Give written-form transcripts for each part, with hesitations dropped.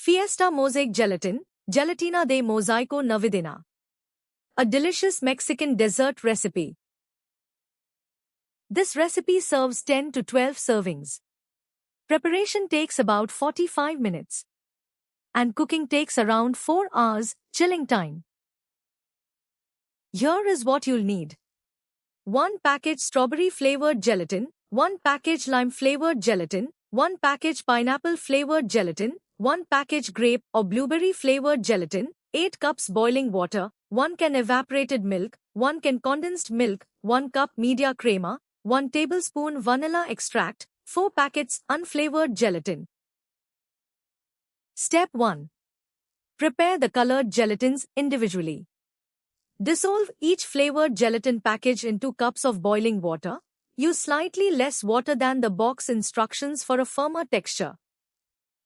Fiesta Mosaic Gelatin, Gelatina de Mosaico Navidena. A delicious Mexican dessert recipe. This recipe serves 10 to 12 servings. Preparation takes about 45 minutes. And cooking takes around 4 hours, chilling time. Here is what you'll need. 1 package strawberry-flavored gelatin, 1 package lime-flavored gelatin, 1 package pineapple-flavored gelatin, 1 package grape or blueberry-flavored gelatin, 8 cups boiling water, 1 can evaporated milk, 1 can condensed milk, 1 cup media crema, 1 tablespoon vanilla extract, 4 packets unflavored gelatin. Step 1. Prepare the colored gelatins individually. Dissolve each flavored gelatin package in 2 cups of boiling water. Use slightly less water than the box instructions for a firmer texture.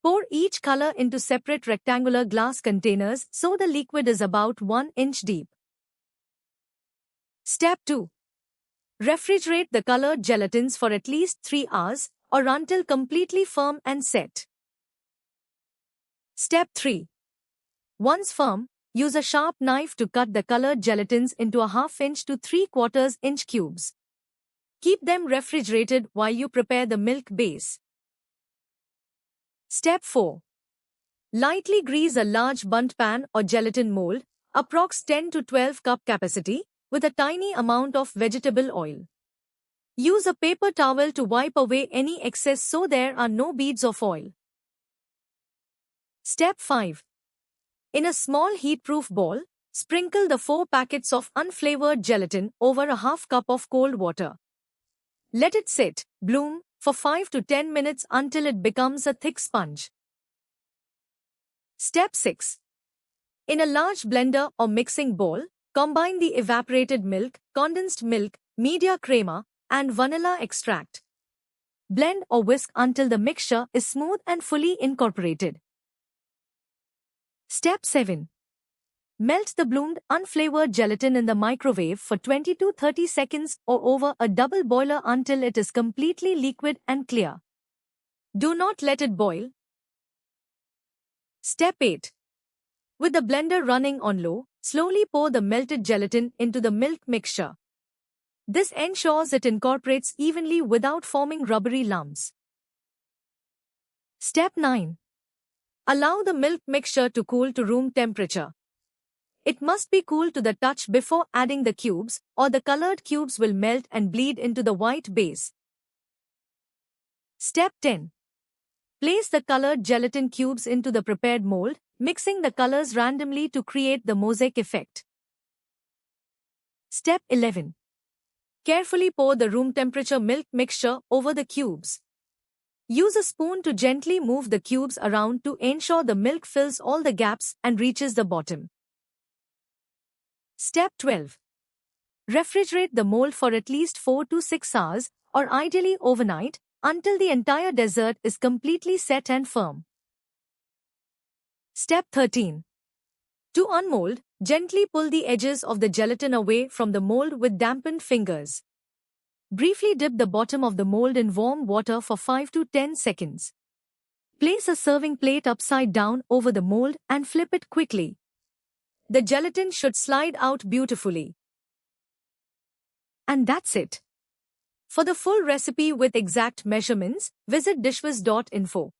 Pour each color into separate rectangular glass containers so the liquid is about 1 inch deep. Step 2. Refrigerate the colored gelatins for at least 3 hours or until completely firm and set. Step 3. Once firm, use a sharp knife to cut the colored gelatins into a 1/2 inch to 3/4 inch cubes. Keep them refrigerated while you prepare the milk base. Step 4. Lightly grease a large bundt pan or gelatin mold, approx 10 to 12 cup capacity, with a tiny amount of vegetable oil. Use a paper towel to wipe away any excess so there are no beads of oil. Step 5. In a small heat-proof bowl, sprinkle the 4 packets of unflavored gelatin over a 1/2 cup of cold water. Let it sit, bloom, for 5 to 10 minutes until it becomes a thick sponge. Step 6. In a large blender or mixing bowl, combine the evaporated milk, condensed milk, media crema, and vanilla extract. Blend or whisk until the mixture is smooth and fully incorporated. Step 7. Melt the bloomed, unflavored gelatin in the microwave for 20 to 30 seconds or over a double boiler until it is completely liquid and clear. Do not let it boil. Step 8. With the blender running on low, slowly pour the melted gelatin into the milk mixture. This ensures it incorporates evenly without forming rubbery lumps. Step 9. Allow the milk mixture to cool to room temperature. It must be cool to the touch before adding the cubes, or the colored cubes will melt and bleed into the white base. Step 10. Place the colored gelatin cubes into the prepared mold, mixing the colors randomly to create the mosaic effect. Step 11. Carefully pour the room temperature milk mixture over the cubes. Use a spoon to gently move the cubes around to ensure the milk fills all the gaps and reaches the bottom. Step 12. Refrigerate the mold for at least 4 to 6 hours, or ideally overnight, until the entire dessert is completely set and firm. Step 13. To unmold, gently pull the edges of the gelatin away from the mold with dampened fingers. Briefly dip the bottom of the mold in warm water for 5 to 10 seconds. Place a serving plate upside down over the mold and flip it quickly. The gelatin should slide out beautifully. And that's it. For the full recipe with exact measurements, visit dishwiz.info.